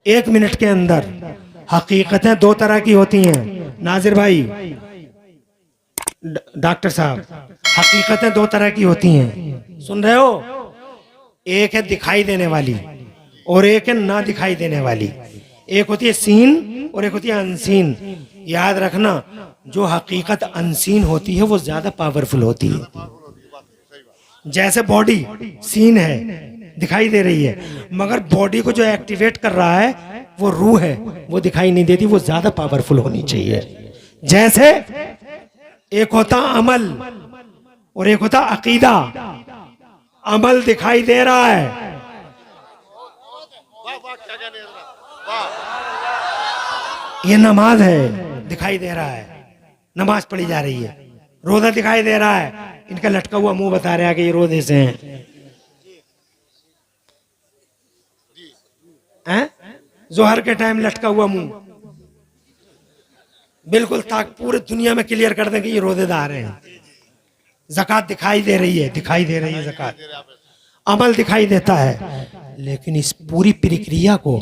1 minute के अंदर हकीकतें 2 तरह की होती हैं। नाजिर भाई, डॉक्टर साहब, हकीकतें 2 तरह की होती हैं, सुन रहे हो? एक है दिखाई देने वाली और एक है ना दिखाई देने वाली। एक होती है सीन और एक होती है अनसीन। याद रखना, जो हकीकत अनसीन होती है वो ज्यादा पावरफुल होती है। जैसे बॉडी सीन है, दिखाई दे रही है, मगर बॉडी को जो एक्टिवेट कर रहा है वो रूह है, वो दिखाई नहीं देती, वो ज्यादा पावरफुल होनी चाहिए। जैसे एक होता अमल और एक होता अकीदा। अमल दिखाई दे रहा है, ये नमाज है, दिखाई दे रहा है, नमाज पढ़ी जा रही है। रोजा दिखाई दे रहा है, इनका लटका हुआ मुंह बता रहा है कि ये रोजे से हैं। जोहर के टाइम लटका हुआ मुंह, बिल्कुल ताकि पूरे दुनिया में क्लियर कर दें कि ये रोजेदार हैं। ज़कात दिखाई दे रही है, दिखाई दे रही है ज़कात, अमल दिखाई देता है, लेकिन इस पूरी प्रक्रिया को,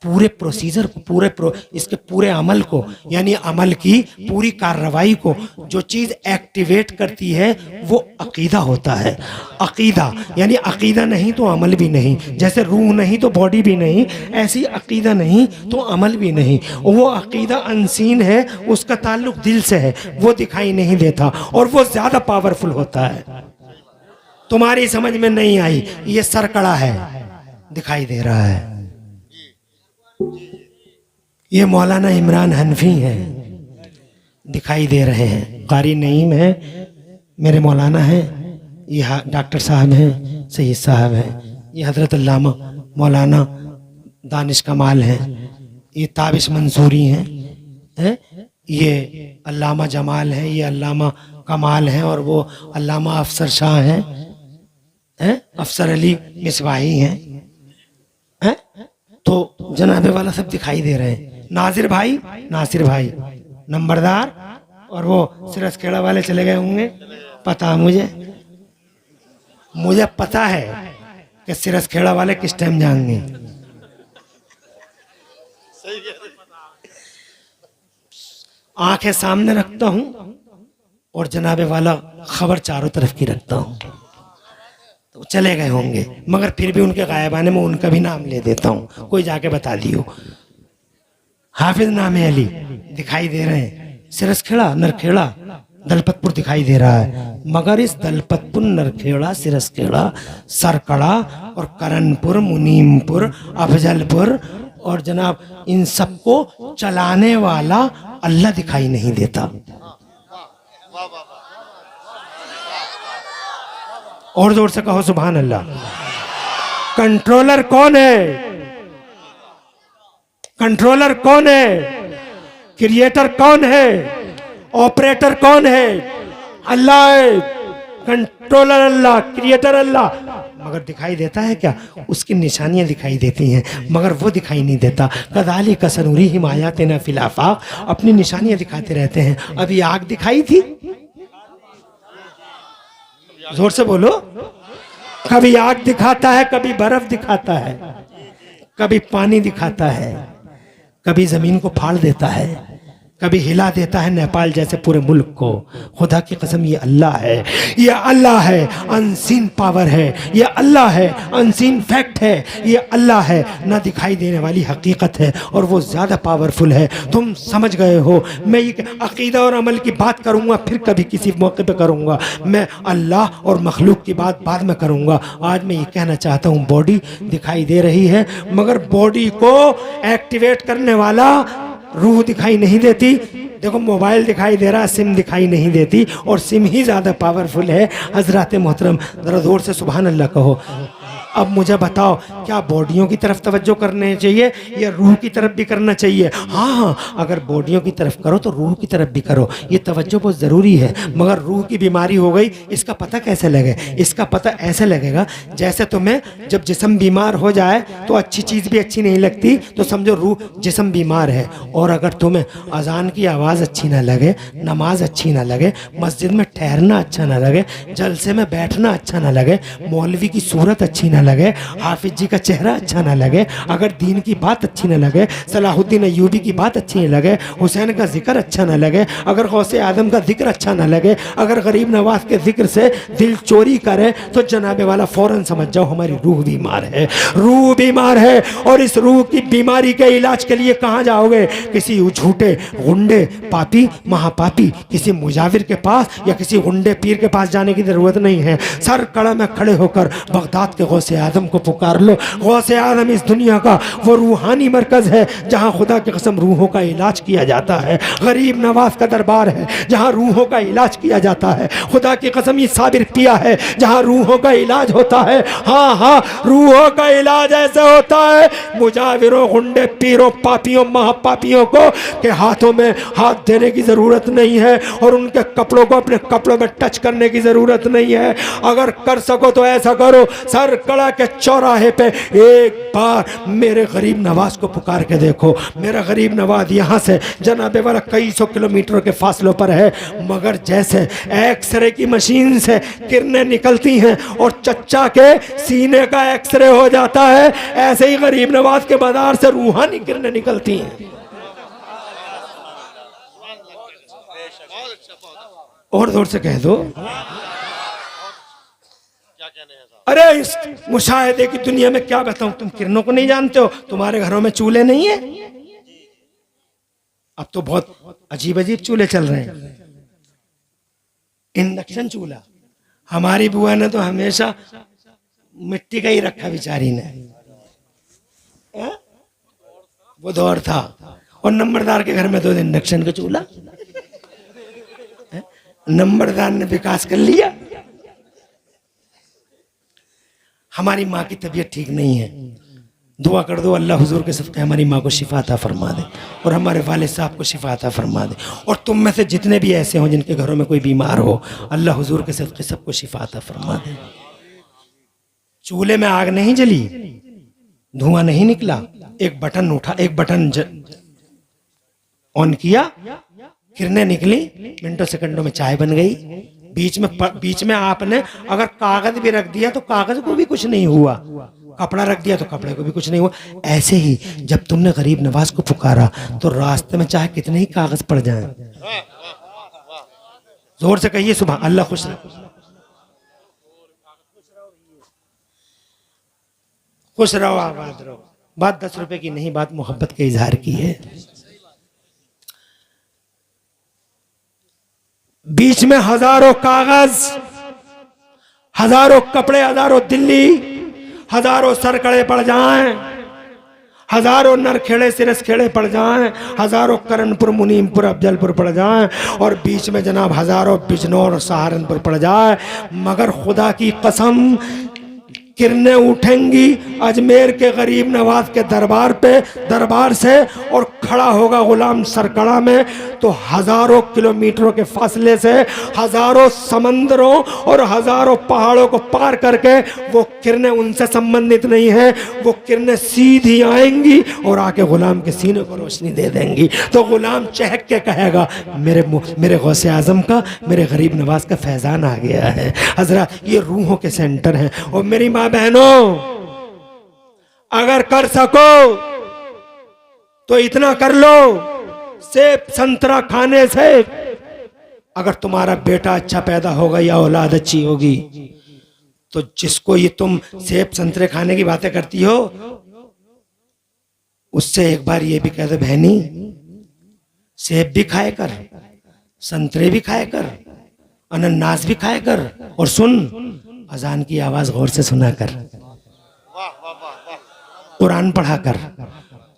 पूरे प्रोसीजर को, इसके पूरे अमल को, यानी अमल की पूरी कार्रवाई को जो चीज़ एक्टिवेट करती है वो अकीदा होता है। अकीदा यानी अकीदा नहीं तो अमल भी नहीं। जैसे रूह नहीं तो बॉडी भी नहीं, ऐसी अकीदा नहीं तो अमल भी नहीं। वो अकीदा अनसीन है, उसका ताल्लुक दिल से है, वो दिखाई नहीं देता और वो ज़्यादा पावरफुल होता है। तुम्हारी समझ में नहीं आई, ये सरकड़ा है, दिखाई दे रहा है। ये मौलाना इमरान हनफी हैं, दिखाई दे रहे हैं। कारी नईम है, मेरे मौलाना हैं। ये डॉक्टर साहब हैं, सैयद साहब हैं। ये हजरत अल्लामा मौलाना दानिश कमाल हैं। ये ताबिश मंसूरी हैं। ये अल्लामा जमाल हैं, ये अल्लामा कमाल हैं, और वो अल्लामा अफसर शाह हैं, अफसर अली मिसबाही हैं। तो जनाबे वाला सब दिखाई दे रहे हैं। नासिर भाई नंबरदार, और वो सिरसखेड़ा वाले चले गए होंगे, पता मुझे पता है कि सिरसखेड़ा वाले किस टाइम जाएंगे। आंखें सामने रखता हूं और जनाबे वाला खबर चारों तरफ की रखता हूं। तो चले गए होंगे, मगर फिर भी उनके गायबाने में उनका भी नाम ले देता हूं, कोई जाके बता दियो। हाफिज नाम है अली, दिखाई दे रहे हैं। सिरसखेड़ा, नरखेड़ा, दलपतपुर दिखाई दे रहा है, मगर इस दलपतपुर, नरखेड़ा, सिरसखेड़ा, सरकड़ा और करनपुर, मुनीमपुर, अफजलपुर और जनाब इन सबको चलाने वाला अल्लाह दिखाई नहीं देता। और जोर से कहो सुभान अल्लाह। कंट्रोलर कौन है? कंट्रोलर कौन है? क्रिएटर कौन है? ऑपरेटर कौन है? अल्लाह है। कंट्रोलर अल्लाह, क्रिएटर अल्लाह। मगर दिखाई देता है क्या? उसकी निशानियां दिखाई देती हैं, मगर वो दिखाई नहीं देता। कज़ालिक सनुरीहिम आयातिना फिल आफ़ाक़, अपनी निशानियां दिखाते रहते हैं। अभी आग दिखाई थी, जोर से बोलो। कभी आग दिखाता है, कभी बर्फ दिखाता है, कभी पानी दिखाता है, कभी जमीन को फाड़ देता है, कभी हिला देता है नेपाल जैसे पूरे मुल्क को। खुदा की कसम, ये अल्लाह है, ये अल्लाह है, अनसीन पावर है, ये अल्लाह है, अनसीन फैक्ट है, ये अल्लाह है, ना दिखाई देने वाली हकीकत है, और वो ज़्यादा पावरफुल है। तुम समझ गए हो। मैं ये अकीदा और अमल की बात करूँगा, फिर कभी किसी मौके पे करूँगा। मैं अल्लाह और मखलूक की बात बाद में करूँगा। आज मैं ये कहना चाहता हूँ, बॉडी दिखाई दे रही है, मगर बॉडी को एक्टिवेट करने वाला रूह दिखाई नहीं देती। देखो, मोबाइल दिखाई दे रहा है, सिम दिखाई नहीं देती, और सिम ही ज़्यादा पावरफुल है। हजरत मोहतरम, ज़रा जोर से सुभान अल्लाह कहो। अब मुझे बताओ, क्या बॉडियों की तरफ तवज्जो करने चाहिए या रूह की तरफ भी करना चाहिए? हाँ, अगर बॉडियों की तरफ करो तो रूह की तरफ भी करो, ये तवज्जो बहुत ज़रूरी है। मगर रूह की बीमारी हो गई, इसका पता कैसे लगे? इसका पता ऐसे लगेगा जैसे तुम्हें जब जिस्म बीमार हो जाए तो अच्छी चीज़ भी अच्छी नहीं लगती, तो समझो रूह जिस्म बीमार है। और अगर तुम्हें अजान की आवाज़ अच्छी ना लगे, नमाज अच्छी ना लगे, मस्जिद में ठहरना अच्छा ना लगे, जलसे में बैठना अच्छा ना लगे, मौलवी की सूरत अच्छी ना न लगे, हाफिज जी का चेहरा अच्छा न लगे, अगर दीन की बात अच्छी न लगे, सलाहुद्दीन अय्यूबी की बात अच्छी न लगे, हुसैन का जिक्र अच्छा न लगे, अगर गौसे आदम का जिक्र अच्छा न लगे, अगर गरीब नवाज के जिक्र से दिल चोरी करे, तो जनाबे वाला फौरन समझ जाओ हमारी रूह बीमार है, रूह बीमार है। और इस रूह की बीमारी के इलाज के लिए कहाँ जाओगे? किसी झूठे गुंडे पापी महापापी किसी मुजाविर के पास या किसी गुंडे पीर के पास जाने की जरूरत नहीं है। सर कड़ा में खड़े होकर बगदाद के गौसे आदम को पुकार लो। गौसे आदम इस दुनिया का वो रूहानी मरकज है जहाँ खुदा की कसम रूहों का इलाज किया जाता है। गरीब नवाज का दरबार है जहाँ रूहों का इलाज किया जाता है। खुदा की कसम ये साबिर पिया है जहाँ रूहों का इलाज होता है। हाँ हाँ, रूहों का इलाज ऐसे होता है, मुजाविरों गुंडे पीरों पापियों महापापियों को के हाथों में हाथ देने की जरूरत नहीं है और उनके कपड़ों को अपने कपड़ों में टच करने की जरूरत नहीं है। अगर कर सको तो ऐसा करो, सर कड़ा के चौराहे पे एक बार मेरे गरीब नवाज को पुकार के देखो। मेरा गरीब नवाज यहाँ से जनाबे वाला कई सौ किलोमीटर के फासलों पर है, मगर जैसे एक्सरे की मशीन से किरणें निकलती हैं और चच्चा के सीने का एक्सरे हो जाता है, ऐसे ही गरीब नवाज के बाजार से रूहानी किरणें निकलती हैं। और जोर से कह दो। अरे इस मुशाहिदे की दुनिया में क्या बताऊं, तुम किरणों को नहीं जानते हो? तुम्हारे घरों में चूल्हे नहीं है? अब तो बहुत अजीब अजीब चूल्हे चल रहे हैं। इंडक्शन चूल्हा, हमारी बुआ ने तो हमेशा मिट्टी का ही रखा बेचारी ने, वो दौर था। और नंबरदार के घर में तो इंडक्शन का चूल्हा, नंबरदार ने विकास कर लिया। हमारी माँ की तबीयत ठीक नहीं है, दुआ कर दो अल्लाह हुजूर के सदक़े हमारी माँ को शिफा अता फरमा दे और हमारे वालिद साहब को शिफा अता फरमा दे। और तुम में से जितने भी ऐसे हों जिनके घरों में कोई बीमार हो, अल्लाह हुजूर के सदक़े सबको शिफा अता फरमा दे। चूल्हे में आग नहीं जली, धुआं नहीं निकला, एक बटन उठा, एक बटन ऑन किया, किरणें निकली, मिनटों सेकंडों में चाय बन गई। बीच में आपने अगर कागज भी रख दिया तो कागज को भी कुछ नहीं हुआ, कपड़ा रख दिया तो कपड़े को भी कुछ नहीं हुआ। ऐसे ही जब तुमने गरीब नवाज को पुकारा तो रास्ते में चाहे कितने ही कागज पड़ जाएं, जोर से कहिए सुबह अल्लाह खुश रहो, खुश रहो, आबाद रहो। बात 10 रुपए की नहीं, बात मोहब्बत के इजहार की है। बीच में हजारों कागज, हजारों कपड़े, हजारों दिल्ली, हजारों सरकड़े पड़ जाएं, हजारों नरखेड़े सिरसखेड़े पड़ जाएं, हजारों करणपुर मुनीमपुर अफजलपुर पड़ जाएं और बीच में जनाब हजारों बिजनौर सहारनपुर पड़ जाए, मगर खुदा की कसम किरणें उठेंगी अजमेर के गरीब नवाज के दरबार से और खड़ा होगा गुलाम सरकड़ा में, तो हजारों किलोमीटरों के फासले से, हजारों समंदरों और हजारों पहाड़ों को पार करके वो किरणें उनसे संबंधित नहीं है, वो किरणें सीधी आएंगी और आके गुलाम के सीने को रोशनी दे देंगी। तो गुलाम चहक के कहेगा मेरे गौसे आजम का, मेरे गरीब नवाज का फैजान आ गया है। हजरत ये रूहों के सेंटर हैं। और मेरी माँ बहनों, अगर कर सको तो इतना कर लो, सेब संतरा खाने से अगर तुम्हारा बेटा अच्छा पैदा होगा या औलाद अच्छी होगी, तो जिसको ये तुम सेब संतरे खाने की बातें करती हो उससे एक बार ये भी कह दो, बहनी सेब भी खाए कर, संतरे भी खाए कर, अनन्नास भी खाए कर, और सुन अजान की आवाज गौर से सुना कर, कुरान पढ़ा कर,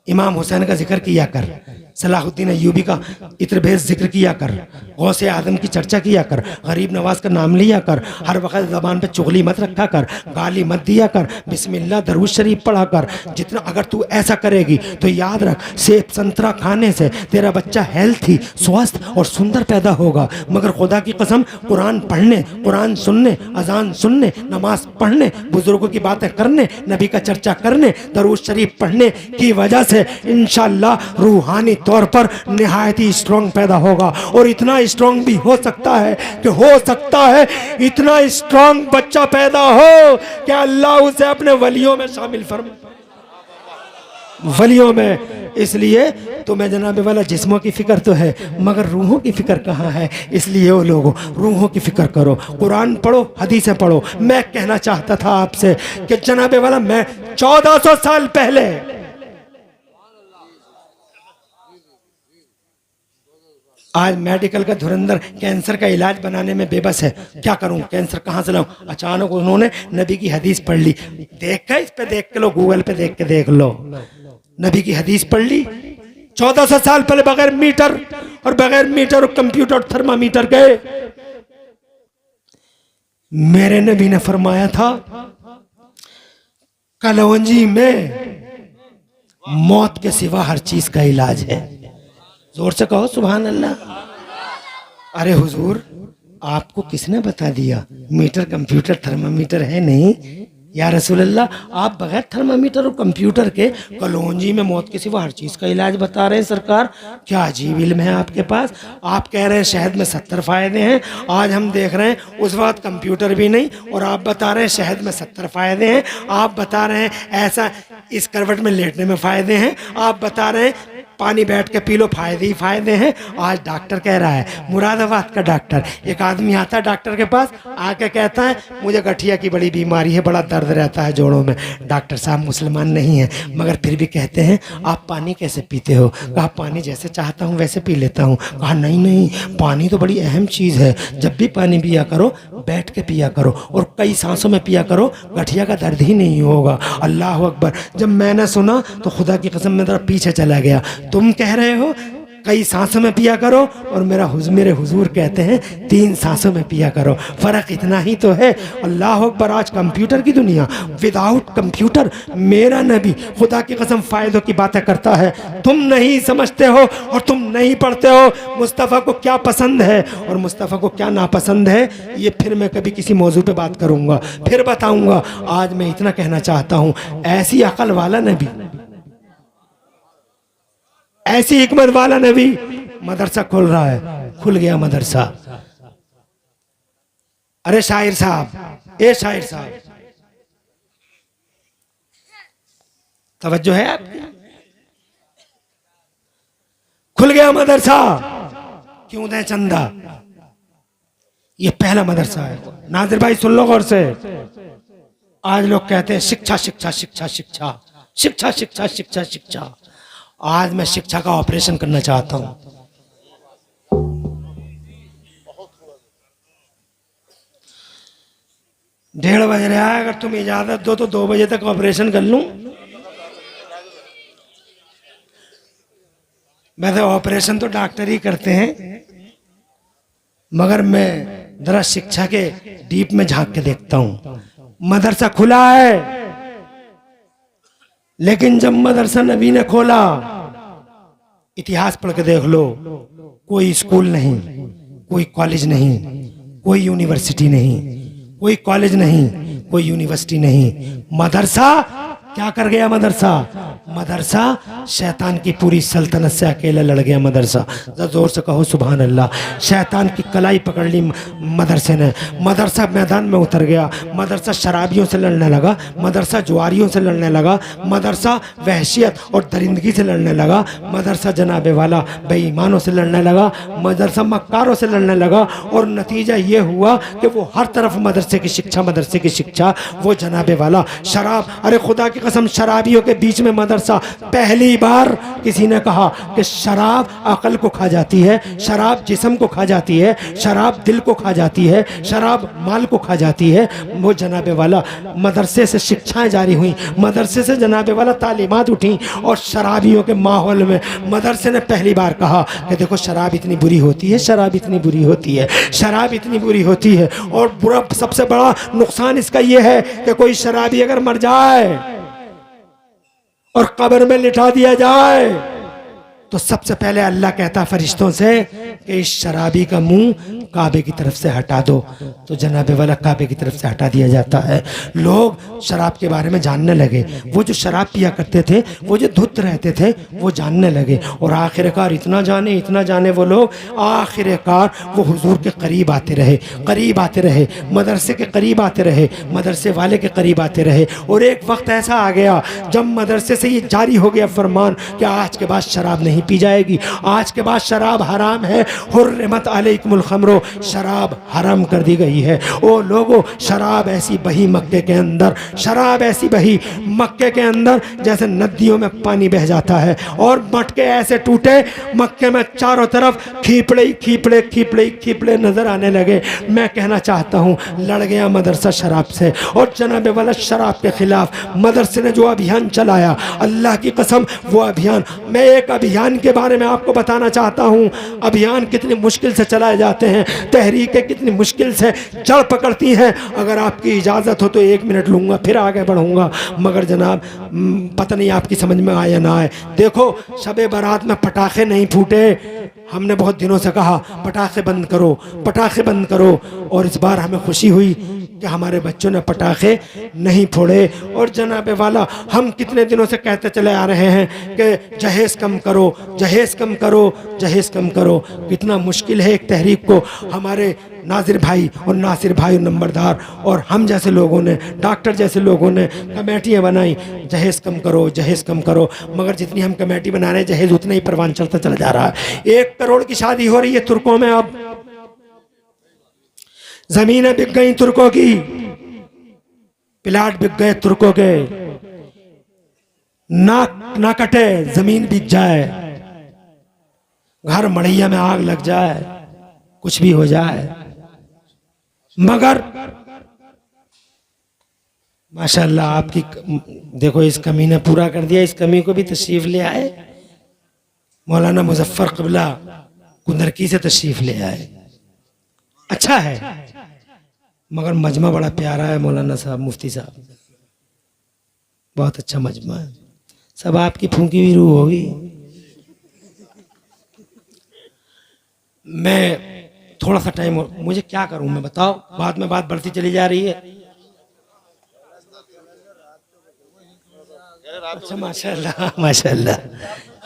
इमाम हुसैन का जिक्र किया कर, सलाहुद्दीन अय्यूबी का इत्रभेज जिक्र किया कर, गौसे आदम की चर्चा किया कर, गरीब नवाज का नाम लिया कर, हर वक्त ज़बान पे चुगली मत रखा कर, गाली मत दिया कर, बिस्मिल्लाह दरूद शरीफ पढ़ा कर। जितना अगर तू ऐसा करेगी तो याद रख, सेब संतरा खाने से तेरा बच्चा हेल्थी, स्वस्थ और सुंदर पैदा होगा, मगर खुदा की कसम कुरान पढ़ने, कुरान सुनने, अजान सुनने, नमाज पढ़ने, बुजुर्गों की बातें करने, नबी का चर्चा करने, दरूद शरीफ पढ़ने की वजह से इंशाअल्लाह रूहानी तौर पर निहायत ही स्ट्रॉन्ग पैदा होगा। और इतना स्ट्रॉन्ग भी हो सकता है कि हो सकता है इतना स्ट्रॉन्ग बच्चा पैदा हो कि अल्लाह उसे अपने वलियों में शामिल फरमाए, वलियों में। इसलिए तुम्हें जनाब वाला जिस्मों की फिक्र तो है मगर रूहों की फिक्र कहाँ है। इसलिए वो लोगों रूहों की फिक्र करो, कुरान पढ़ो, हदीसें पढ़ो। मैं कहना चाहता था आपसे कि जनाब वाला मैं 1400 साल पहले आज मेडिकल का धुरंधर कैंसर का इलाज बनाने में बेबस है, क्या करूं, कैंसर कहां से लाऊं। अचानक उन्होंने नबी की हदीस पढ़ ली, देख कर इस पे देख के लो, गूगल पे देख के देख लो, नबी की हदीस पढ़ ली। 1400 साल पहले बगैर मीटर और कंप्यूटर और थर्मामीटर के मेरे नबी ने फरमाया था कलौंजी में मौत के सिवा हर चीज का इलाज है। जोर से कहो सुभान अल्लाह। अरे हुजूर आपको किसने बता दिया मीटर कंप्यूटर थर्मामीटर है नहीं? या रसूल अल्लाह आप बगैर थर्मामीटर और कंप्यूटर के कलौंजी में मौत के सिवा हर चीज़ का इलाज बता रहे हैं सरकार। क्या अजीब इल्म है आपके पास। आप कह रहे हैं शहद में 70 फ़ायदे हैं, आज हम देख रहे हैं उस वक्त कंप्यूटर भी नहीं और आप बता रहे हैं शहद में 70 फ़ायदे हैं। आप बता रहे हैं ऐसा इस करवट में लेटने में फ़ायदे हैं। आप बता रहे हैं पानी बैठ के पी लो, फायदे ही फायदे हैं। आज डॉक्टर कह रहा है, मुरादाबाद का डॉक्टर, एक आदमी आता है डॉक्टर के पास, आके कहता है मुझे गठिया की बड़ी बीमारी है, बड़ा दर्द रहता है जोड़ों में। डॉक्टर साहब मुसलमान नहीं है मगर फिर भी कहते हैं आप पानी कैसे पीते हो? कहा पानी जैसे चाहता हूँ वैसे पी लेता हूँ। कहा नहीं नहीं, पानी तो बड़ी अहम चीज़ है, जब भी पानी पिया करो बैठ के पिया करो और कई सांसों में पिया करो, गठिया का दर्द ही नहीं होगा। अल्लाह अकबर। जब मैंने सुना तो खुदा की कसम में जरा पीछे चला गया। तुम कह रहे हो कई सांसों में पिया करो और मेरे हुजूर कहते हैं 3 सांसों में पिया करो, फर्क इतना ही तो है। अल्लाह अकबर। आज कंप्यूटर की दुनिया, विदाउट कंप्यूटर मेरा नबी खुदा की कसम फायदों की बातें करता है। तुम नहीं समझते हो और तुम नहीं पढ़ते हो मुस्तफ़ा को क्या पसंद है और मुस्तफ़ा को क्या नापसंद है। ये फिर मैं कभी किसी मौजू पे बात करूंगा, फिर बताऊंगा। आज मैं इतना कहना चाहता हूँ, ऐसी अकल वाला नबी, ऐसी हिकमत वाला नबी मदरसा खोल रहा है। खुल गया मदरसा। अरे शायर साहब, ए शायर साहब, तवज्जो है आपकी? खुल गया मदरसा, क्यों दें चंदा? ये पहला मदरसा है। नाजिर भाई सुन लो गौर से। आज लोग कहते हैं शिक्षा शिक्षा शिक्षा शिक्षा शिक्षा शिक्षा शिक्षा शिक्षा। आज मैं शिक्षा का ऑपरेशन करना चाहता हूं। 1:30 बज रहा है, अगर तुम इजाजत दो तो 2 बजे तक ऑपरेशन कर लूं। वैसे ऑपरेशन तो डॉक्टर ही करते हैं मगर मैं जरा शिक्षा के डीप में झांक के देखता हूं। मदरसा खुला है लेकिन जब मदरसा नबी ने खोला, इतिहास पढ़ के देख लो, कोई स्कूल नहीं, कोई कॉलेज नहीं, कोई यूनिवर्सिटी नहीं, कोई कॉलेज नहीं, कोई यूनिवर्सिटी नहीं। मदरसा क्या कर गया? मदरसा शैतान की पूरी सल्तनत से अकेला लड़ गया। मदरसा जोर से कहो सुभान अल्लाह। शैतान की कलाई पकड़ ली मदरसे ने। मदरसा मैदान में उतर गया। मदरसा शराबियों से लड़ने लगा, मदरसा जुआरियों से लड़ने लगा, मदरसा वहशियत और दरिंदगी से लड़ने लगा, मदरसा जनाबे वाला बेईमानों से लड़ने लगा, मदरसा मक्कारों से लड़ने लगा। और नतीजा ये हुआ कि वो हर तरफ मदरसे की शिक्षा, वो जनाबे वाला शराब। अरे खुदा की कसम, शराबियों के बीच में मदरसा। पहली बार किसी ने कहा कि शराब अकल को खा जाती है, शराब जिस्म को खा जाती है, शराब दिल को खा जाती है, शराब माल को खा जाती है। वो जनाबे वाला मदरसे से शिक्षाएं जारी हुई, मदरसे से जनाबे वाला तालीमात उठी और शराबियों के माहौल में मदरसे ने पहली बार कहा कि देखो शराब इतनी बुरी होती है, शराब इतनी बुरी होती है, शराब इतनी बुरी होती है। और बुरा सबसे बड़ा नुकसान इसका यह है कि कोई शराबी अगर मर जाए और कब्र में लिटा दिया जाए तो सबसे पहले अल्लाह कहता फरिश्तों से कि इस शराबी का मुंह काबे की तरफ से हटा दो, तो जनाबे वाला काबे की तरफ से हटा दिया जाता है। लोग शराब के बारे में जानने लगे, वो जो शराब पिया करते थे, वो जो धुत रहते थे, वो जानने लगे, और आखिरकार इतना जाने वो लोग, आखिरकार वो हुजूर के करीब आते रहे, मदरसे के करीब आते रहे, मदरसे वाले के करीब आते रहे। और एक वक्त ऐसा आ गया जब मदरसे से ये जारी हो गया फरमान कि आज के बाद शराब नहीं पी जाएगी, आज के बाद शराब हराम है, हुर्रिमत अलैकुमुल खम्रो, शराब हराम कर दी गई है। ओ लोगों, शराब ऐसी बही मक्के के अंदर, शराब ऐसी बही मक्के के अंदर जैसे नदियों में पानी बह जाता है, और मटके ऐसे टूटे मक्के में चारों तरफ खीपड़े नजर आने लगे। मैं कहना चाहता हूँ, लड़ गया मदरसा शराब से, और जनाबे वाला शराब के खिलाफ मदरसे ने जो अभियान चलाया, अल्लाह की कसम वो अभियान, मैं एक अभियान के बारे में आपको बताना चाहता हूँ। अभियान कितनी मुश्किल से चलाए जाते हैं, तहरीकें कितनी मुश्किल से जड़ पकड़ती हैं। अगर आपकी इजाज़त हो तो 1 मिनट लूँगा, फिर आगे बढ़ूँगा, मगर जनाब पता नहीं आपकी समझ में आए या ना आए। देखो, शबे बारात में पटाखे नहीं फूटे, हमने बहुत दिनों से कहा पटाखे बंद करो, और इस बार हमें खुशी हुई कि हमारे बच्चों ने पटाखे नहीं फोड़े। और जनाबे वाला, हम कितने दिनों से कहते चले आ रहे हैं कि जहेज़ कम करो। कितना मुश्किल है एक तहरीक को हमारे नासिर भाई और नंबरदार और हम जैसे लोगों ने, डॉक्टर जैसे लोगों ने कमेटियाँ बनाई, जहेज़ कम करो, मगर जितनी हम कमेटी बना रहे हैं, जहेज़ उतना ही परवान चलता चला जा रहा है। 1 करोड़ की शादी हो रही है तुर्कों में, अब जमीनें बिक गई तुर्कों की, प्लाट बिक गए तुर्कों के, ना कटे जमीन बिक जाए, घर मड़ैया में आग लग जाए, कुछ भी हो जाए, मगर माशाल्लाह आपकी देखो, इस कमी ने पूरा कर दिया। इस कमी को भी तशरीफ ले आए, मौलाना मुजफ्फर क़िबला कुंदरकी से तशरीफ ले आए। अच्छा है, मगर मजमा बड़ा प्यारा है मौलाना साहब, मुफ्ती साहब, बहुत अच्छा मजमा है। सब आपकी फूंकी हुई रूह होगी। मैं थोड़ा सा टाइम, मुझे क्या करूं मैं, बताओ, बाद में बात बढ़ती चली जा रही है। अच्छा, माशाल्लाह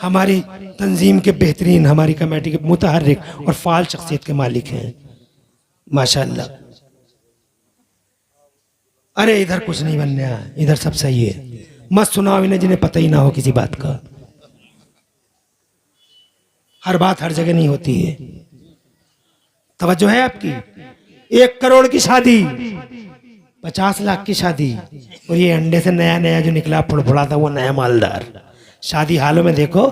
हमारी तंजीम के बेहतरीन, हमारी कमेटी के मुतहर्रिक और फाल शख्सियत के मालिक हैं, माशाल्लाह। अरे इधर कुछ नहीं बनने है, इधर सब सही है, मत सुनाओ इन्हें जिन्हें पता ही ना हो किसी बात का। हर बात हर जगह नहीं होती है। तवज्जो है आपकी? 1 करोड़ की शादी, 50 लाख की शादी, और ये अंडे से नया जो निकला फुड़फुड़ा था, वो नया मालदार। शादी हालों में देखो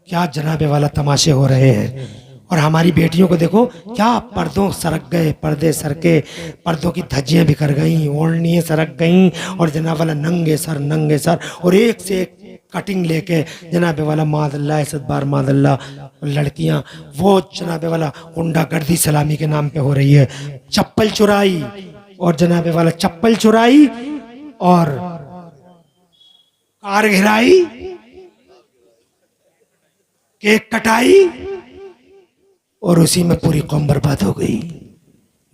क्या जनाबे वाला तमाशे हो रहे हैं। और हमारी बेटियों को देखो क्या पर्दों सरक गए, पर्दे सरके, पर्दों की धज्जियां बिखर गई, ओढ़नियां सरक गई, और जनाब वाला नंगे सर, और एक से एक कटिंग लेके जनाबे वाला मादल्ला इज़्ज़तबार मादल्ला, लड़कियां वो जनाबे वाला गुंडागर्दी सलामी के नाम पे हो रही है। चप्पल चुराई, और जनाबे वाला चप्पल चुराई, और कार घिराई, केक कटाई, और उसी में पूरी कौम बर्बाद हो गई।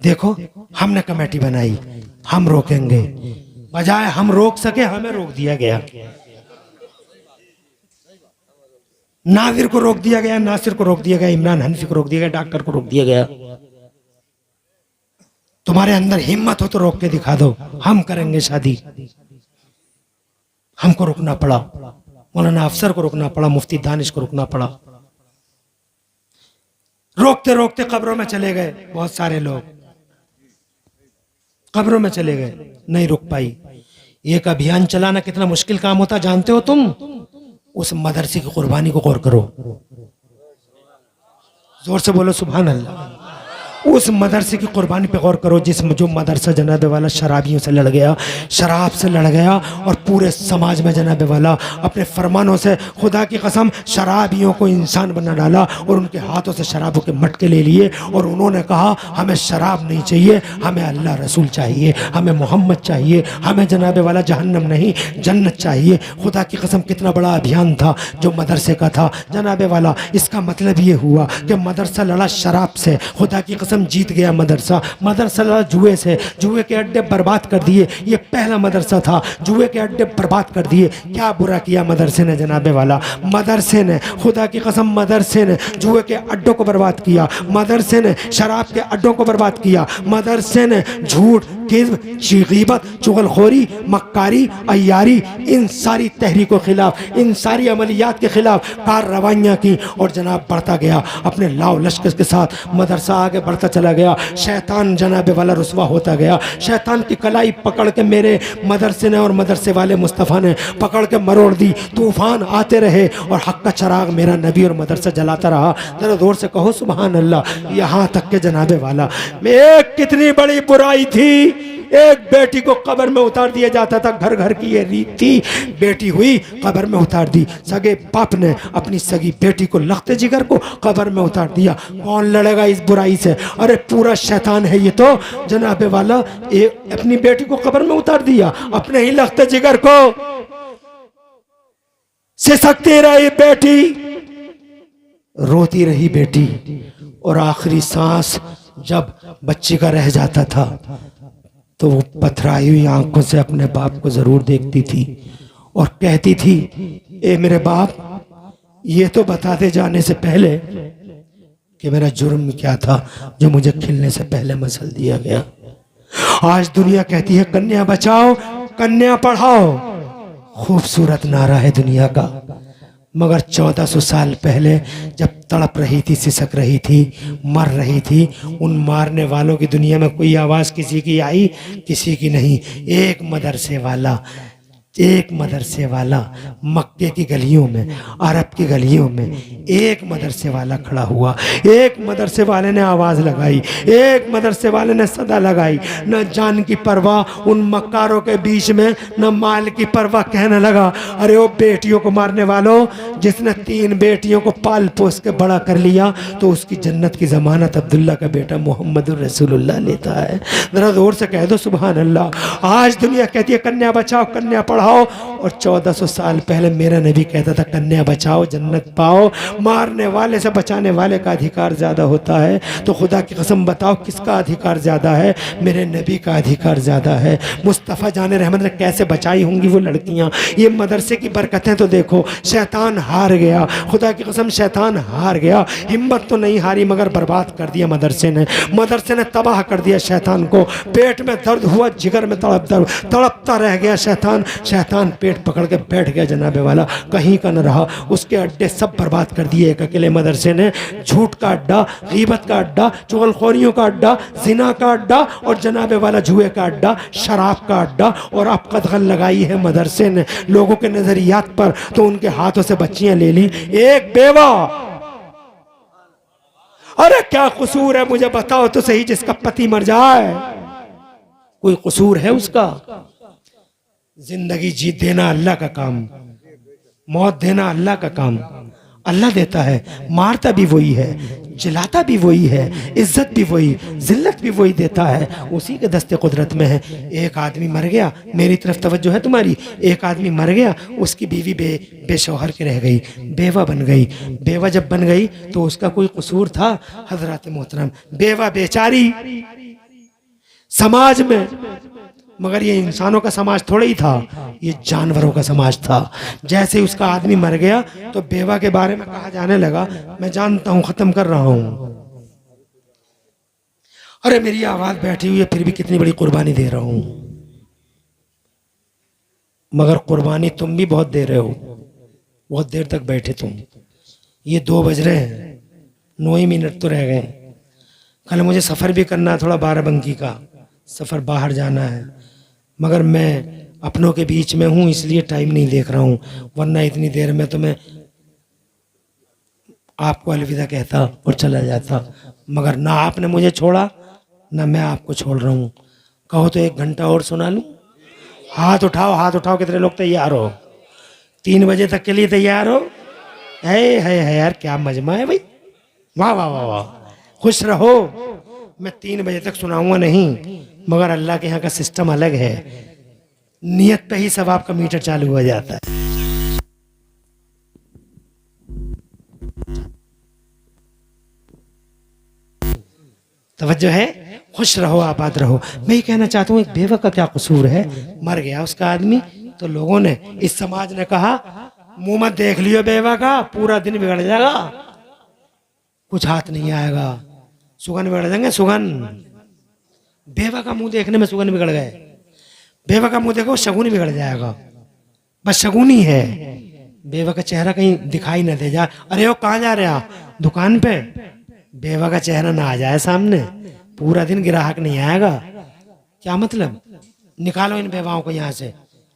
देखो, हमने कमेटी बनाई, हम रोकेंगे, बजाय हम रोक सके हमें रोक दिया गया। नाजिर को रोक दिया गया, नासिर को रोक दिया गया, इमरान हनफी को रोक दिया गया, डॉक्टर को रोक दिया गया। तुम्हारे अंदर हिम्मत हो तो रोक के दिखा दो, हम करेंगे शादी। हमको रुकना पड़ा, मौलाना अफसर को रुकना पड़ा, मुफ्ती दानिश को रुकना पड़ा। रोकते रोकते कब्रों में चले गए, बहुत सारे लोग कब्रों में चले गए, नहीं रुक पाई। एक अभियान चलाना कितना मुश्किल काम होता जानते हो तुम? उस मदरसे की कुर्बानी को गौर करो, जोर से बोलो सुभान अल्लाह। उस मदरसे की कुर्बानी पे गौर करो, जो मदरसा जनाब वाला शराबियों से लड़ गया, शराब से लड़ गया और पूरे समाज में जनाब वाला अपने फरमानों से खुदा की कसम शराबियों को इंसान बना डाला और उनके हाथों से शराबों के मटके ले लिए और उन्होंने कहा हमें शराब नहीं चाहिए, हमें अल्लाह रसूल चाहिए, हमें मोहम्मद चाहिए, हमें जनाब वाला जहन्नम नहीं जन्नत चाहिए। खुदा की कसम कितना बड़ा अभियान था जो मदरसे का था जनाब वाला। इसका मतलब ये हुआ कि मदरसा लड़ा शराब से, खुदा की कसम जीत गया मदरसा। मदरसा लड़ा जुए से, जुए के अड्डे बर्बाद कर दिए। ये पहला मदरसा था, जुए के अड्डे बर्बाद कर दिए। क्या बुरा किया मदरसे ने जनाब वाला, मदरसे ने, खुदा की कसम मदरसे ने जुए के अड्डों को बर्बाद किया, मदरसे ने शराब के अड्डों को बर्बाद किया, मदरसे ने झूठ, किज़्ब, गीबत, चुगलखोरी, मक्कारी, अय्यारी, इन सारी तहरीकों के खिलाफ, इन सारी अमलियात के खिलाफ कार्रवाइयाँ की और जनाब बढ़ता गया अपने लाव लश्कर के साथ। मदरसा आगे बढ़ता चला गया, शैतान जनाब वाला रुसवा होता गया। शैतान की कलाई पकड़ के मेरे मदरसे ने और मदरसे वाले मुस्तफ़ा ने पकड़ के मरोड़ दी। तूफान आते रहे और हक का चराग मेरा नबी और मदरसा जलाता रहा। जरा जोर से कहो सुभान अल्लाह। यहाँ तक के जनाबे वाला में एक कितनी बड़ी बुराई थी, एक बेटी को कब्र में उतार दिया जाता था। घर घर की ये रीत थी, बेटी हुई कब्र में उतार दी। सगे बाप ने अपनी सगी बेटी को लखते जिगर को कब्र में उतार दिया। कौन लड़ेगा इस बुराई से? अरे पूरा शैतान है ये तो जनाबे वाला। अपनी बेटी को कब्र में उतार दिया, अपने ही लखते जिगर को सिसकती रही बेटी, रोती रही बेटी और आखिरी सांस जब बच्ची का रह जाता था तो वो पथराई हुई आंखों से अपने बाप को जरूर देखती थी और कहती थी, ए मेरे बाप, ये तो बताते जाने से पहले कि मेरा जुर्म क्या था जो मुझे खिलने से पहले मसल दिया गया। आज दुनिया कहती है कन्या बचाओ, कन्या पढ़ाओ। खूबसूरत नारा है दुनिया का, मगर 1400 साल पहले जब तड़प रही थी, सिसक रही थी, मर रही थी, उन मारने वालों की दुनिया में कोई आवाज़ किसी की आई? किसी की नहीं। एक मदरसे वाला मक्के की गलियों में, अरब की गलियों में एक मदरसे वाला खड़ा हुआ। एक मदरसे वाले ने आवाज़ लगाई, एक मदरसे वाले ने सदा लगाई। न जान की परवाह उन मक्कारों के बीच में, न माल की परवाह। कहने लगा, अरे वो बेटियों को मारने वालों, जिसने 3 बेटियों को पाल पोस के बड़ा कर लिया तो उसकी जन्नत की ज़मानत अब्दुल्ला का बेटा मोहम्मद रसूलुल्लाह लेता है। ज़रा ज़ोर से कह दो सुभान अल्लाह। आज दुनिया कहती है कन्या बचाओ, कन्या पढ़ाओ, और 1400 साल पहले मेरा नबी कहता था कन्या बचाओ जन्नत पाओ। मारने वाले से बचाने वाले का अधिकार ज़्यादा होता है। तो खुदा की कसम बताओ किसका अधिकार ज़्यादा है? मेरे नबी का अधिकार ज़्यादा है। मुस्तफ़ा जान रहमत ने कैसे बचाई होंगी वो लड़कियाँ। ये मदरसे की बरकतें तो देखो। शैतान हार गया, खुदा की कसम शैतान हार गया। हिम्मत तो नहीं हारी मगर बर्बाद कर दिया मदरसे ने तबाह कर दिया शैतान को। पेट में दर्द हुआ, जिगर में तड़पता रह गया शैतान पेट पकड़ के बैठ गया जनाबे वाला, कहीं का न रहा। उसके अड्डे सब बर्बाद कर दिए एक अकेले मदरसे ने। झूठ का अड्डा, गीबत का अड्डा, चुगलखोरियों का अड्डा, जिना का अड्डा और जनाबे वाला जुए का अड्डा, शराब का अड्डा। और अब कदगन लगाई है मदरसे ने लोगों के नजरियात पर, तो उनके हाथों से बच्चियां ले ली। एक बेवा, अरे क्या कसूर है मुझे बताओ तो सही, जिसका पति मर जाए कोई कसूर है उसका? जिंदगी जी देना अल्लाह का काम, मौत देना अल्लाह का काम। अल्लाह देता है, मारता भी वही है, जिलाता भी वही है, इज्जत भी वही, जिल्लत भी वही देता है। उसी के दस्ते कुदरत में है। एक आदमी मर गया, मेरी तरफ तवज्जो है तुम्हारी। एक आदमी मर गया, उसकी बीवी बेशौहर के रह गई, बेवा बन गई। बेवा जब बन गई तो उसका कोई कसूर था? हजरत मोहतरम, बेवा बेचारी समाज में, मगर ये इंसानों का समाज थोड़ा ही था, ये जानवरों का समाज था। जैसे ही उसका आदमी मर गया तो बेवा के बारे में कहा जाने लगा, मैं जानता हूं, खत्म कर रहा हूं। अरे मेरी आवाज बैठी हुई है फिर भी कितनी बड़ी कुर्बानी दे रहा हूं। मगर कुर्बानी तुम भी बहुत दे रहे हो, बहुत देर तक बैठे तुम। ये 2 बज रहे हैं, 9 ही मिनट तो रह गए। कल मुझे सफ़र भी करना है, थोड़ा बाराबंकी का सफ़र, बाहर जाना है। मगर मैं अपनों के बीच में हूँ इसलिए टाइम नहीं देख रहा हूँ, वरना इतनी देर में तो मैं आपको अलविदा कहता और चला जाता, मगर ना आपने मुझे छोड़ा ना मैं आपको छोड़ रहा हूँ। कहो तो 1 घंटा और सुना लूँ? हाथ उठाओ, हाथ उठाओ, कितने लोग तैयार हो? 3 बजे तक के लिए तैयार हो? है यार, क्या मजमा है भाई, वाह वाह वाह वाह। खुश रहो, मैं 3 बजे तक सुनाऊंगा नहीं, मगर अल्लाह के यहाँ का सिस्टम अलग है, नियत पे ही सब आपका मीटर चालू हो जाता है। तवज्जो है, खुश रहो, आबाद रहो। मैं ये कहना चाहता हूँ, एक बेवा का क्या कसूर है? मर गया उसका आदमी तो लोगों ने, इस समाज ने कहा मुंह मत देख लियो बेवा का, पूरा दिन बिगड़ जाएगा, कुछ हाथ नहीं आएगा, सुगन बिगड़ जाएंगे, सुगन। बेवा का मुंह देखने में सुगन बिगड़ गए, बेवा का मुंह देखो शगुन बिगड़ जाएगा, बस शगुनी है। बेवा का चेहरा कहीं दिखाई न दे जाए, अरे वो कहाँ जा रहे आप? दुकान पे। बेवा का चेहरा ना आ जाए सामने, पूरा दिन ग्राहक नहीं आएगा। क्या मतलब? निकालो इन बेवाओं को यहाँ से,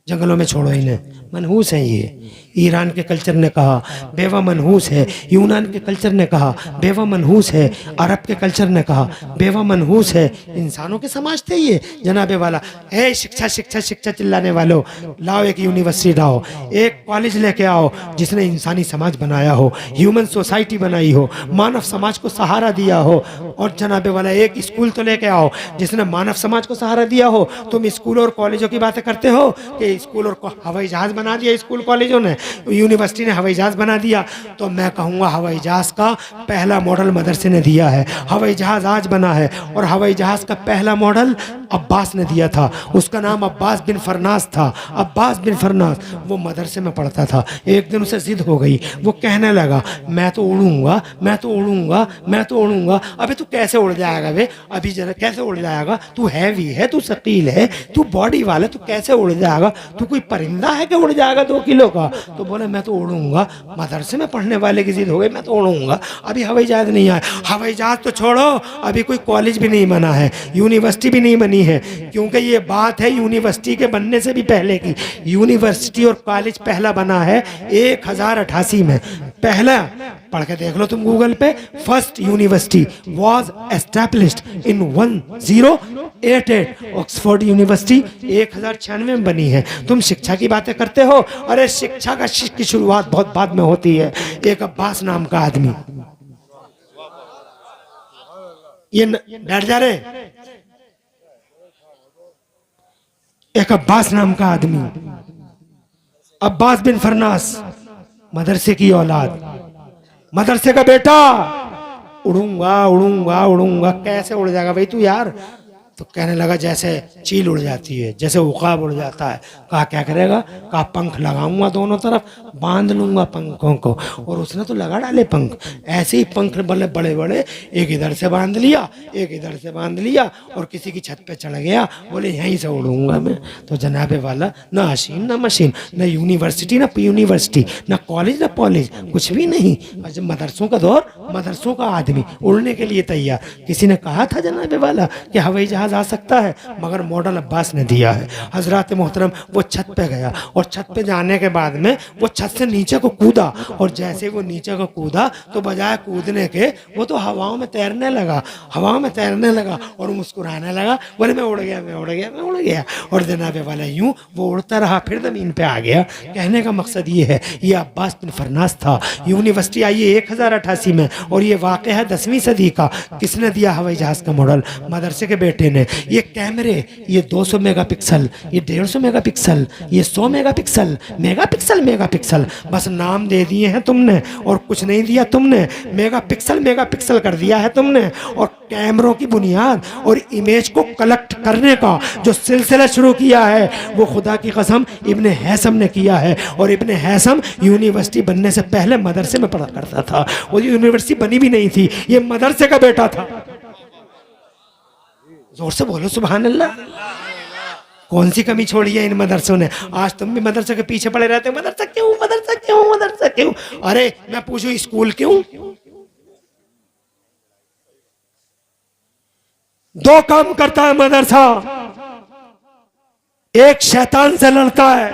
जंगलों में छोड़ो इन्हें, मनहूस है ये। ईरान के कल्चर ने कहा बेवा मनहूस है, यूनान के कल्चर ने कहा बेवा मनहूस है, अरब के कल्चर ने कहा बेवा मनहूस है। इंसानों के समाज थे ये जनाबे वाला। है शिक्षा शिक्षा शिक्षा चिल्लाने वालों, लाओ एक यूनिवर्सिटी लाओ, एक कॉलेज लेके आओ जिसने इंसानी समाज बनाया हो, ह्यूमन सोसाइटी बनाई हो, मानव समाज को सहारा दिया हो। और जनाबे वाला एक स्कूल तो लेके आओ जिसने मानव समाज को सहारा दिया हो। तुम स्कूल और कॉलेजों की बातें करते हो कि स्कूल और हवाई जहाज बना दिया स्कूल कॉलेजों ने, यूनिवर्सिटी ने हवाई जहाज बना दिया, तो मैं कहूँगा हवाई जहाज का पहला मॉडल मदरसे ने दिया है। हवाई जहाज आज बना है और हवाई जहाज का पहला मॉडल अब्बास ने दिया था, उसका नाम अब्बास बिन फरनास था। अब्बास बिन फरनास वो मदरसे में पढ़ता था। एक दिन उसे जिद हो गई, वो कहने लगा मैं तो उड़ूंगा, मैं तो उड़ूंगा, मैं तो उड़ूंगा। अबे तू कैसे उड़ जाएगा बे? अभी जरा कैसे उड़ जाएगा? तू हैवी है, तू सकील है, तू बॉडी वाला, तू कैसे उड़ जाएगा? तू कोई परिंदा है कि उड़ जाएगा 2 किलो का? तो बोले मैं तो उड़ूंगा। मदरसे में पढ़ने वाले की जिद हो गई, मैं तो उड़ूंगा। अभी हवाई जहाज नहीं आया। हवाई जहाज तो छोड़ो, अभी कोई कॉलेज भी नहीं बना है, यूनिवर्सिटी भी नहीं बनी है, क्योंकि ये बात है यूनिवर्सिटी के बनने से भी पहले की। यूनिवर्सिटी और कॉलेज पहला बना है 1088 में। पहला पढ़ के देख लो तुम गूगल पे, first university was established in 1088। Oxford university 1096 में बनी है। तुम शिक्षा की बातें करते हो, अरे शिक्षा की शुरुआत बहुत बाद में होती है। एक अब्बास नाम का आदमी, ये बैठ जा रहे, एक अब्बास नाम का आदमी, अब्बास बिन फरनास, मदरसे की औलाद, मदरसे का बेटा। उड़ूंगा उड़ूंगा उड़ूंगा। कैसे उड़ जाएगा भाई तू यार? तो कहने लगा जैसे चील उड़ जाती है, जैसे उकाब उड़ जाता है। कहा क्या करेगा? कहा पंख लगाऊंगा दोनों तरफ, बांध लूंगा पंखों को। और उसने तो लगा डाले पंख, ऐसे ही पंख बड़े बड़े बड़े, एक इधर से बांध लिया, एक इधर से बांध लिया, और किसी की छत पे चढ़ गया, बोले यहीं से उड़ूंगा मैं। तो जनाबे वाला ना हसीन ना मशीन, ना यूनिवर्सिटी ना यूनिवर्सिटी, ना कॉलेज ना कॉलेज, कुछ भी नहीं। और जब मदरसों का दौर, मदरसों का आदमी उड़ने के लिए तैयार। किसी ने कहा था जनाबे वाला कि हवाई जहाज आ सकता है, मगर मॉडल अब्बास ने दिया है। हजरत मोहतरम वो छत पे गया, और छत पे जाने के बाद में वो छत से नीचे को कूदा, और जैसे वो नीचे को कूदा तो बजाय कूदने के वो तो हवाओं में तैरने लगा, हवाओं में तैरने लगा और मुस्कुराने लगा, बोले मैं उड़ गया, मैं उड़ गया, मैं उड़ गया। और जनाबे वाला यूं वो उड़ता रहा, फिर जमीन पे आ गया। कहने का मकसद ये है, ये अब्बास बिन फरनास था। यूनिवर्सिटी आई है 1088 में, और ये वाक़ है 10वीं सदी का। किसने दिया हवाई जहाज का मॉडल? मदरसे के बेटे ने। ये कैमरे, ये 200 मेगापिक्सल, ये 150 मेगापिक्सल, ये 100 मेगापिक्सल, मेगापिक्सल मेगापिक्सल, बस नाम दे दिए हैं तुमने और कुछ नहीं दिया तुमने। मेगापिक्सल मेगापिक्सल कर दिया है तुमने। और कैमरों की बुनियाद और इमेज को कलेक्ट करने का जो सिलसिला शुरू किया है, वो खुदा की कसम इब्ने हैसम ने किया है। और इब्ने हैसम यूनिवर्सिटी बनने से पहले मदरसे में पढ़ा करता था। वो यूनिवर्सिटी बनी भी नहीं थी, ये मदरसे का बेटा था। जोर से बोलो सुभान अल्लाह। कौन सी कमी छोड़ी है इन मदरसों ने? आज तुम भी मदरसे के पीछे पड़े रहते हो, मदरसा क्यों, मदरसा क्यों, मदरसा क्यों? अरे मैं पूछूं स्कूल क्यों? 2 काम करता है मदरसा। एक शैतान से लड़ता है,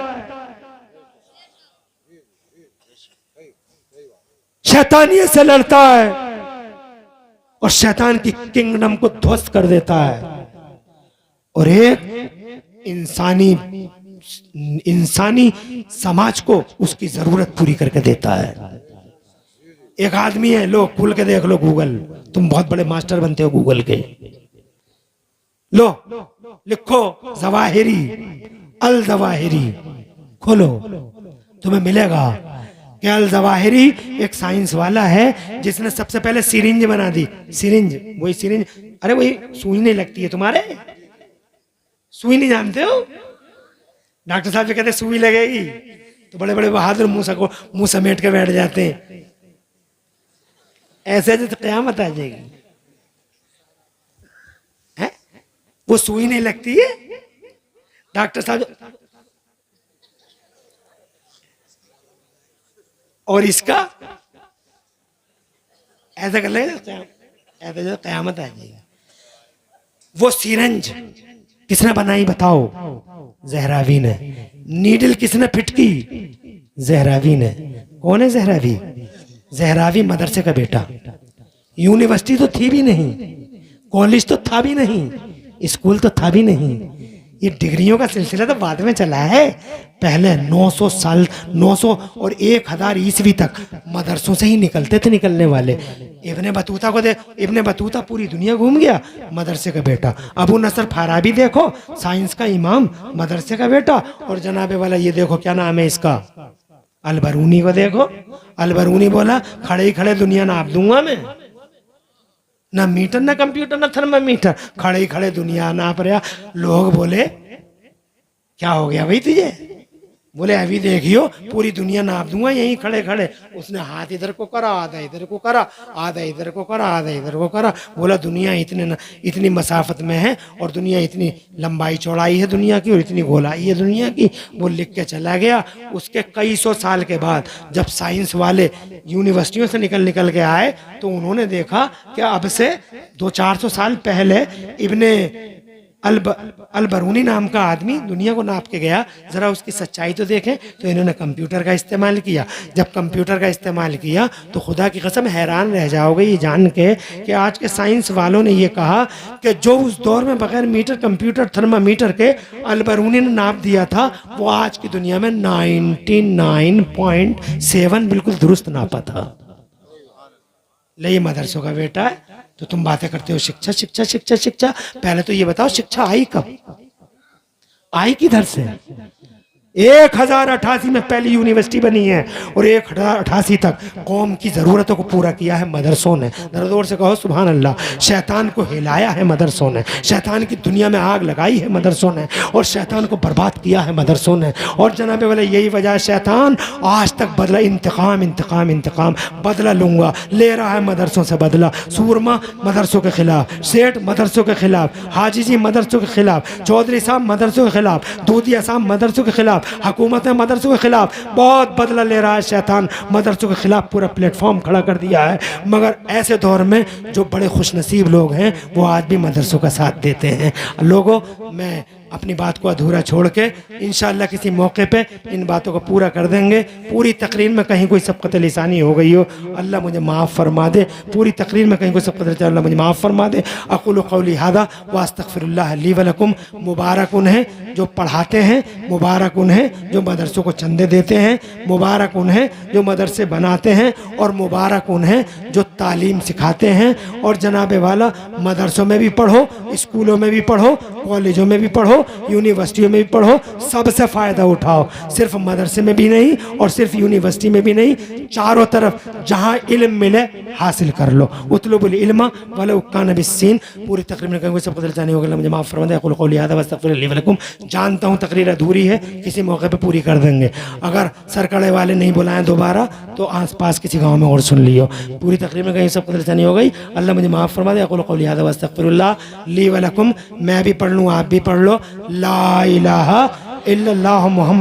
शैतानियत से लड़ता है और शैतान की किंगडम को ध्वस्त कर देता है, और एक इंसानी समाज को उसकी जरूरत पूरी करके देता है। एक आदमी है, लो खुल के देख लो गूगल, तुम बहुत बड़े मास्टर बनते हो गूगल के, लो लिखो जवाहिरी, अल जवाहिरी, खोलो, तुम्हें मिलेगा कि अल जवाहिरी एक साइंस वाला है जिसने सबसे पहले सिरिंज बना दी। सिरिंज, वही सिरिंज, अरे वही सुई नहीं लगती है तुम्हारे, सुई नहीं जानते हो? डॉक्टर साहब जो कहते सुई लगेगी तो बड़े बड़े बहादुर मुंह समेट के बैठ जाते हैं, ऐसे तो कयामत आ जाएगी। है? वो सुई नहीं लगती है, डॉक्टर साहब, और इसका ऐसा कर लेगा, ऐसे जो कयामत आ जाएगी। वो सिरंज किसने बनाई बताओ? ज़हरावी ने। नीडल किसने फिट की? ज़हरावी ने। कौन है ज़हरावी? ज़हरावी मदरसे का बेटा। यूनिवर्सिटी तो थी भी नहीं, कॉलेज तो था भी नहीं, स्कूल तो था भी नहीं, ये डिग्रियों का सिलसिला तो बाद में चला है। पहले 900 साल, 900 और 1000 ईस्वी तक मदरसों से ही निकलते थे निकलने वाले। इब्ने बतूता को देख, इब्ने बतूता पूरी दुनिया घूम गया, मदरसे का बेटा। अबू नसर फाराबी देखो, साइंस का इमाम, मदरसे का बेटा। और जनाबे वाला ये देखो क्या नाम है इसका, अलबरूनी को देखो। अलबरूनी बोला खड़े ही खड़े दुनिया नाप दूंगा मैं, ना मीटर ना कंप्यूटर ना थर्मामीटर, खड़े ही खड़े दुनिया नाप रहा। लोग बोले क्या हो गया भाई तुझे? बोले अभी देखियो पूरी दुनिया नाप दूंगा यहीं खड़े खड़े। उसने हाथ इधर को करा, आधा इधर को करा, आधा इधर को करा, आधा इधर को करा। बोला दुनिया इतनी मसाफत में है और दुनिया इतनी लंबाई चौड़ाई है दुनिया की और इतनी गोलाई है दुनिया की। वो लिख के चला गया। उसके कई सौ साल के बाद जब साइंस वाले यूनिवर्सिटियों से निकल के आए तो उन्होंने देखा कि अब से 200-400 साल पहले इब्ने अलबरूनी नाम का आदमी दुनिया को नाप के गया। जरा उसकी सच्चाई तो देखें। तो इन्होंने कंप्यूटर का इस्तेमाल किया। जब कंप्यूटर का इस्तेमाल किया तो खुदा की कसम हैरान रह जाओगे ये जान के कि आज के साइंस वालों ने ये कहा कि जो उस दौर में बगैर मीटर, कंप्यूटर, थर्मामीटर के अलबरूनी ने नाप दिया था वो आज की दुनिया में 99.7 बिल्कुल दुरुस्त नापा था। ले ये मदरसों का बेटा है तो तुम बातें करते हो शिक्षा शिक्षा शिक्षा शिक्षा। पहले तो ये बताओ शिक्षा आई कब, आई किधर से? 1088 में पहली यूनिवर्सिटी बनी है और 1088 तक कौम की ज़रूरतों को पूरा किया है मदरसों ने। जोर से कहो सुभान अल्लाह। शैतान को हिलाया है मदरसों ने, शैतान की दुनिया में आग लगाई है मदरसों ने और शैतान को बर्बाद किया है मदरसों ने। और जनाबे वाले यही वजह है शैतान आज तक बदला, इंतकाम इंतकाम इंतकाम, बदला लूँगा, ले रहा है मदरसों से बदला। सूरमा मदरसों के खिलाफ, सेठ मदरसों के खिलाफ, हाजी जी मदरसों के खिलाफ, चौधरी साहब मदरसों के खिलाफ, दूधिया साहब मदरसों के खिलाफ, हुकूमत है मदरसों के खिलाफ। बहुत बदला ले रहा है शैतान, मदरसों के खिलाफ पूरा प्लेटफॉर्म खड़ा कर दिया है। मगर ऐसे दौर में जो बड़े खुशनसीब लोग हैं वो आज भी मदरसों का साथ देते हैं। लोगों, मैं अपनी बात को अधूरा छोड़ के इंशाअल्लाह किसी मौके पे इन बातों को पूरा कर देंगे। पूरी तकरीर में कहीं कोई सबक़त लिसानी हो गई हो अल्लाह मुझे माफ़ फरमा दे। पूरी तकरीर में कहीं कोई सबक़त लिसानी अल्लाह मुझे माफ़ फरमा दे। अक़ूलु क़ौली हादा व अस्तग़फ़िरुल्लाह ली व लकुम। मुबारक उन्हें जो पढ़ाते हैं, मुबारक उन्हें जो मदरसों को चंदे देते हैं, मुबारक उन्हें जो मदरसे बनाते हैं और मुबारक उन्हें जो तालीम सिखाते हैं। और जनाबे वाला मदरसों में भी पढ़ो, स्कूलों में भी पढ़ो, कॉलेजों में भी पढ़ो, यूनिवर्सिटियों में भी पढ़ो, सबसे फ़ायदा उठाओ। सिर्फ मदरसे में भी नहीं और सिर्फ यूनिवर्सिटी में भी नहीं, चारों तरफ जहाँ इल्म मिले हासिल कर लो। उतलुबुल इल्मा वलौ कान बिस्सीन। पूरी तकरीर में कहीं सबको जाने होगा, मुझे माफ़ फरमा दे। अक़ूलु क़ौली हाज़ा व अस्तग़फ़िरुल्लाह ली व लकुम। जानता हूँ तकरीर अधूरी है, किसी मौके पे पूरी कर देंगे। अगर सरकड़े वाले नहीं बुलाएं दोबारा तो आसपास किसी गाँव में और सुन लियो। पूरी तकरीर में कहीं सबको जानी हो गई, अल्लाह मुझे माफ़ फरमा दे। अक़ूलु क़ौली हाज़ा व अस्तग़फ़िरुल्लाह ली व लकुम। मैं भी पढ़ लूँ, आप भी पढ़ लो। ला इलाहा इल्लल्लाह मुहम्मद